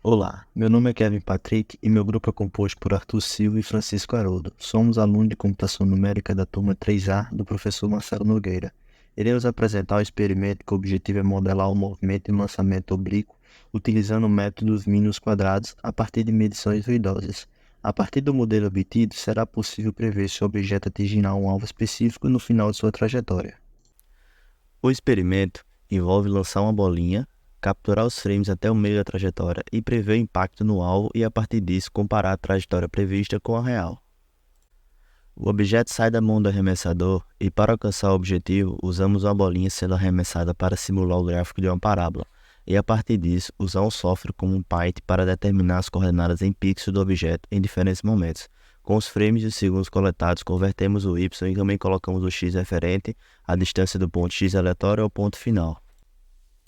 Olá, meu nome é Kevin Patrick e meu grupo é composto por Arthur Silva e Francisco Haroldo. Somos alunos de computação numérica da turma 3A do professor Marcelo Nogueira. Iremos apresentar o experimento que o objetivo é modelar o movimento de lançamento oblíquo utilizando o método dos mínimos quadrados a partir de medições ruidosas. A partir do modelo obtido, será possível prever se o objeto atingirá um alvo específico no final de sua trajetória. O experimento envolve lançar uma bolinha, capturar os frames até o meio da trajetória e prever o impacto no alvo e, a partir disso, comparar a trajetória prevista com a real. O objeto sai da mão do arremessador e, para alcançar o objetivo, usamos uma bolinha sendo arremessada para simular o gráfico de uma parábola e, a partir disso, usar um software como um Python para determinar as coordenadas em pixels do objeto em diferentes momentos. Com os frames e os segundos coletados, convertemos o y e também colocamos o x referente, a distância do ponto x aleatório ao ponto final.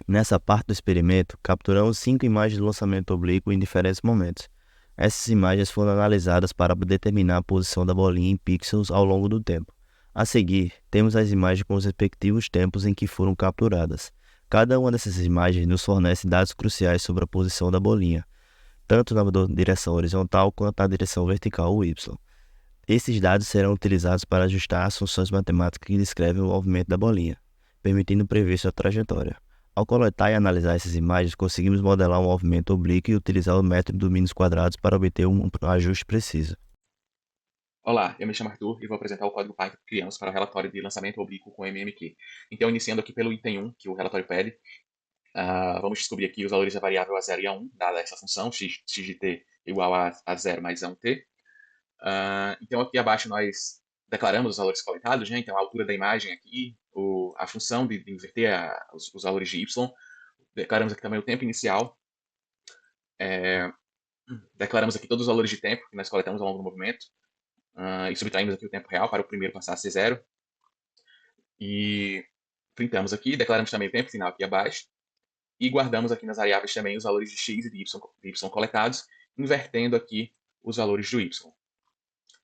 Nessa parte do experimento, capturamos 5 imagens de lançamento oblíquo em diferentes momentos. Essas imagens foram analisadas para determinar a posição da bolinha em pixels ao longo do tempo. A seguir, temos as imagens com os respectivos tempos em que foram capturadas. Cada uma dessas imagens nos fornece dados cruciais sobre a posição da bolinha, tanto na direção horizontal quanto na direção vertical, o y. Esses dados serão utilizados para ajustar as funções matemáticas que descrevem o movimento da bolinha, permitindo prever sua trajetória. Ao coletar e analisar essas imagens, conseguimos modelar um movimento oblíquo e utilizar o método dos mínimos quadrados para obter um ajuste preciso. Olá, eu me chamo Arthur e vou apresentar o código Python que criamos para o relatório de lançamento oblíquo com MMQ. Então, iniciando aqui pelo item 1, que o relatório pede, vamos descobrir aqui os valores da variável A0 e A1, dada essa função, x de t igual a 0 mais A1t. Então, aqui abaixo nós declaramos os valores coletados, né? Então, a altura da imagem aqui, a função de inverter os valores de y. Declaramos aqui também o tempo inicial. Declaramos aqui todos os valores de tempo que nós coletamos ao longo do movimento. E subtraímos aqui o tempo real para o primeiro passar a ser zero. E printamos aqui, declaramos também o tempo final aqui abaixo. E guardamos aqui nas variáveis também os valores de x e de y coletados, invertendo aqui os valores do y.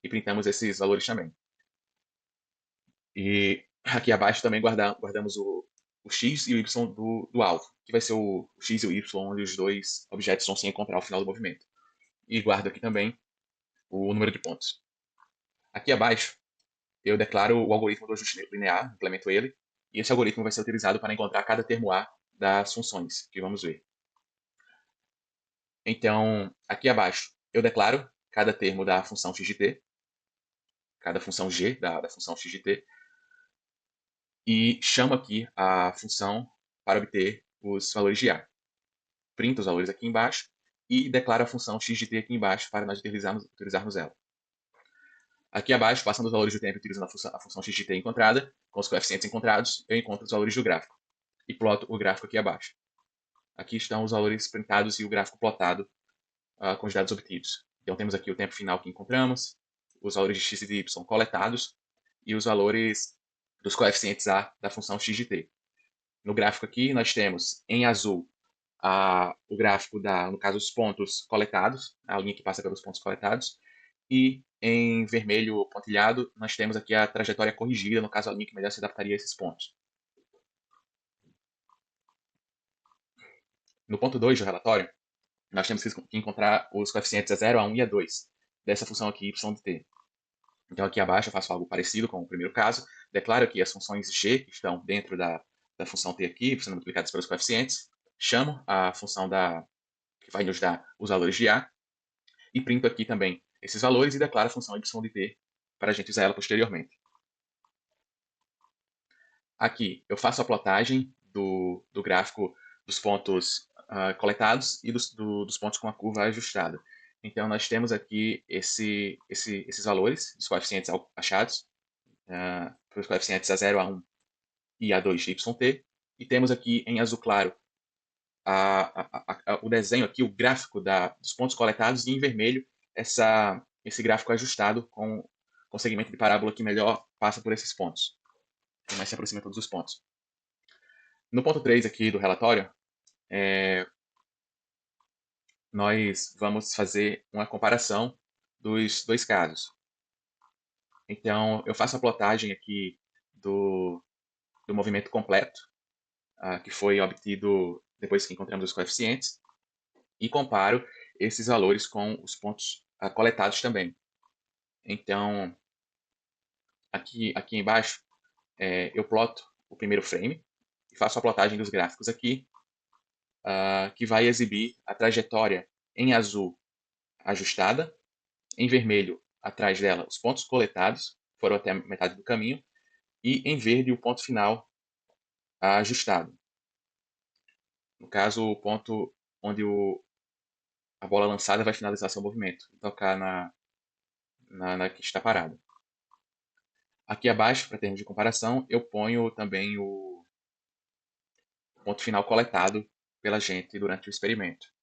E printamos esses valores também. E aqui abaixo também guardamos o x e o y do alvo, que vai ser o x e o y, onde os dois objetos vão se encontrar ao final do movimento. E guardo aqui também o número de pontos. Aqui abaixo, eu declaro o algoritmo do ajuste linear, implemento ele, e esse algoritmo vai ser utilizado para encontrar cada termo A das funções, que vamos ver. Então, aqui abaixo, eu declaro cada termo da função x de t, cada função g da função x de t, e chamo aqui a função para obter os valores de A. Printo os valores aqui embaixo e declaro a função x de t aqui embaixo para nós utilizarmos ela. Aqui abaixo, passando os valores do tempo utilizando a função x de t encontrada, com os coeficientes encontrados, eu encontro os valores do gráfico. E ploto o gráfico aqui abaixo. Aqui estão os valores printados e o gráfico plotado com os dados obtidos. Então temos aqui o tempo final que encontramos, os valores de x e de y coletados e os valores dos coeficientes A da função x de t. No gráfico aqui nós temos em azul o gráfico no caso, os pontos coletados, a linha que passa pelos pontos coletados, e em vermelho pontilhado nós temos aqui a trajetória corrigida, no caso a linha que melhor se adaptaria a esses pontos. No ponto 2 do relatório, nós temos que encontrar os coeficientes A0, A1 e A2 dessa função aqui y de t. Então aqui abaixo eu faço algo parecido com o primeiro caso, declaro aqui as funções g que estão dentro da função t aqui, sendo multiplicadas pelos coeficientes, chamo a função que vai nos dar os valores de a, e printo aqui também esses valores e declaro a função y de t para a gente usar ela posteriormente. Aqui eu faço a plotagem do gráfico dos pontos coletados e dos pontos com a curva ajustada. Então, nós temos aqui esses valores, os coeficientes achados, para os coeficientes A0, A1 e A2 de YT, e temos aqui em azul claro o desenho aqui, o gráfico dos pontos coletados, e em vermelho esse gráfico ajustado com o segmento de parábola que melhor passa por esses pontos, que mais se aproxima de todos os pontos. No ponto 3 aqui do relatório, nós vamos fazer uma comparação dos dois casos. Então, eu faço a plotagem aqui do movimento completo, que foi obtido depois que encontramos os coeficientes, e comparo esses valores com os pontos coletados também. Então, aqui embaixo, eu ploto o primeiro frame e faço a plotagem dos gráficos aqui, que vai exibir a trajetória em azul ajustada, em vermelho atrás dela os pontos coletados, foram até a metade do caminho, e em verde o ponto final ajustado. No caso, o ponto onde a bola lançada vai finalizar seu movimento e tocar na que está parada. Aqui abaixo, para termos de comparação, eu ponho também o ponto final coletado pela gente durante o experimento.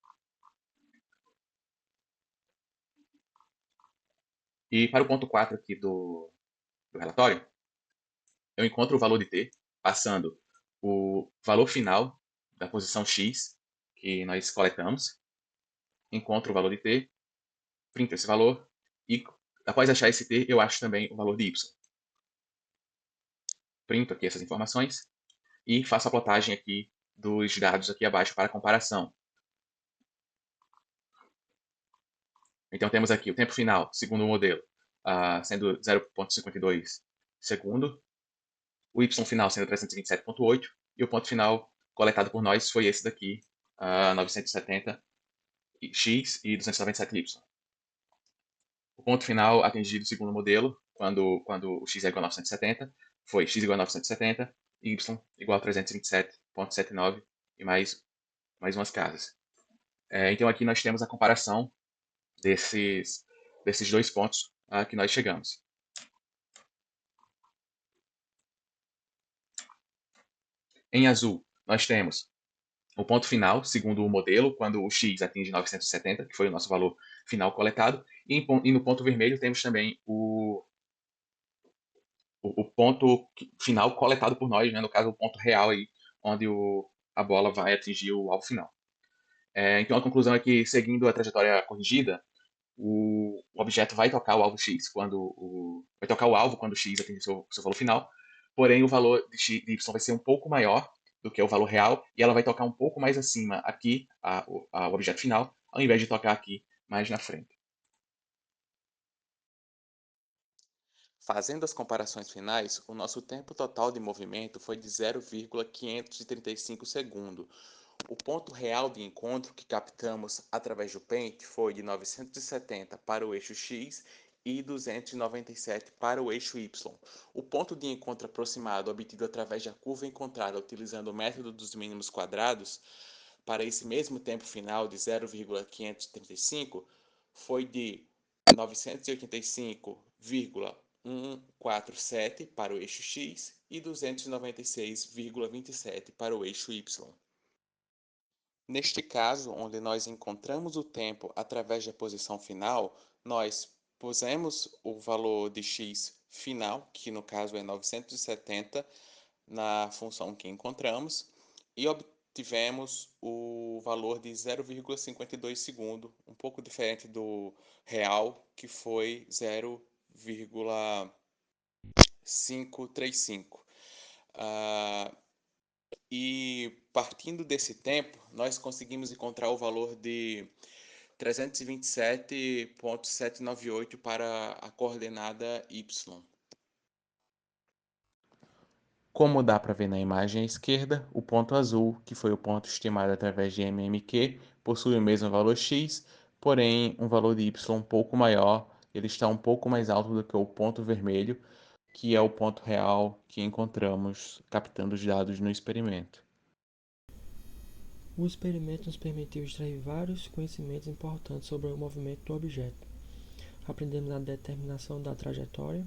E para o ponto 4 aqui do relatório, eu encontro o valor de t, passando o valor final da posição x que nós coletamos, encontro o valor de t, printo esse valor e, após achar esse t, eu acho também o valor de y. Printo aqui essas informações e faço a plotagem aqui dos dados aqui abaixo para comparação. Então temos aqui o tempo final, segundo o modelo, sendo 0,52 segundo, o y final sendo 327,8 e o ponto final coletado por nós foi esse daqui, 970x e 297y. O ponto final atingido segundo o modelo, quando o x é igual a 970, foi x igual a 970, y igual a 327,79 e mais umas casas. Então aqui nós temos a comparação desses dois pontos que nós chegamos. Em azul, nós temos o ponto final, segundo o modelo, quando o x atinge 970, que foi o nosso valor final coletado, e no ponto vermelho temos também o ponto final coletado por nós, né? No caso, o ponto real aí, onde a bola vai atingir o alvo final. Então, a conclusão é que, seguindo a trajetória corrigida, o objeto vai tocar o alvo x vai tocar o alvo quando o x atingir seu valor final, porém o valor de y vai ser um pouco maior do que o valor real e ela vai tocar um pouco mais acima aqui, o objeto final, ao invés de tocar aqui mais na frente. Fazendo as comparações finais, o nosso tempo total de movimento foi de 0,535 segundo. O ponto real de encontro que captamos através do pente foi de 970 para o eixo X e 297 para o eixo Y. O ponto de encontro aproximado obtido através da curva encontrada utilizando o método dos mínimos quadrados para esse mesmo tempo final de 0,535 foi de 985,147 para o eixo X e 296,27 para o eixo Y. Neste caso, onde nós encontramos o tempo através da posição final, nós pusemos o valor de x final, que no caso é 970, na função que encontramos, e obtivemos o valor de 0,52 segundo, um pouco diferente do real, que foi 0,535. E partindo desse tempo, nós conseguimos encontrar o valor de 327,798 para a coordenada y. Como dá para ver na imagem à esquerda, o ponto azul, que foi o ponto estimado através de MMQ, possui o mesmo valor x, porém um valor de y um pouco maior, ele está um pouco mais alto do que o ponto vermelho, que é o ponto real que encontramos captando os dados no experimento. O experimento nos permitiu extrair vários conhecimentos importantes sobre o movimento do objeto. Aprendemos a determinação da trajetória.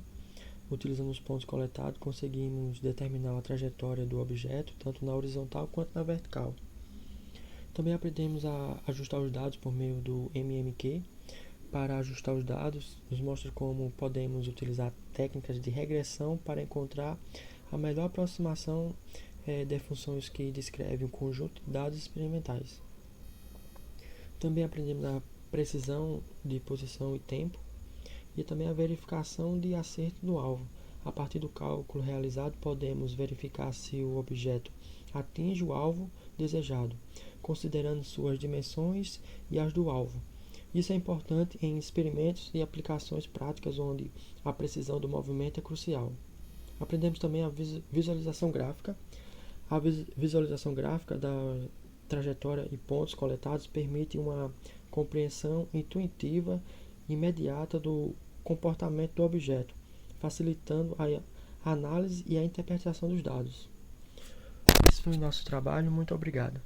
Utilizando os pontos coletados, conseguimos determinar a trajetória do objeto, tanto na horizontal quanto na vertical. Também aprendemos a ajustar os dados por meio do MMQ. Para ajustar os dados, nos mostra como podemos utilizar técnicas de regressão para encontrar a melhor aproximação de funções que descrevem um conjunto de dados experimentais. Também aprendemos a precisão de posição e tempo e também a verificação de acerto do alvo. A partir do cálculo realizado, podemos verificar se o objeto atinge o alvo desejado. considerando suas dimensões e as do alvo. Isso é importante em experimentos e aplicações práticas onde a precisão do movimento é crucial. Aprendemos também a visualização gráfica. A visualização gráfica da trajetória e pontos coletados permite uma compreensão intuitiva e imediata do comportamento do objeto, facilitando a análise e a interpretação dos dados. Esse foi o nosso trabalho. Muito obrigado.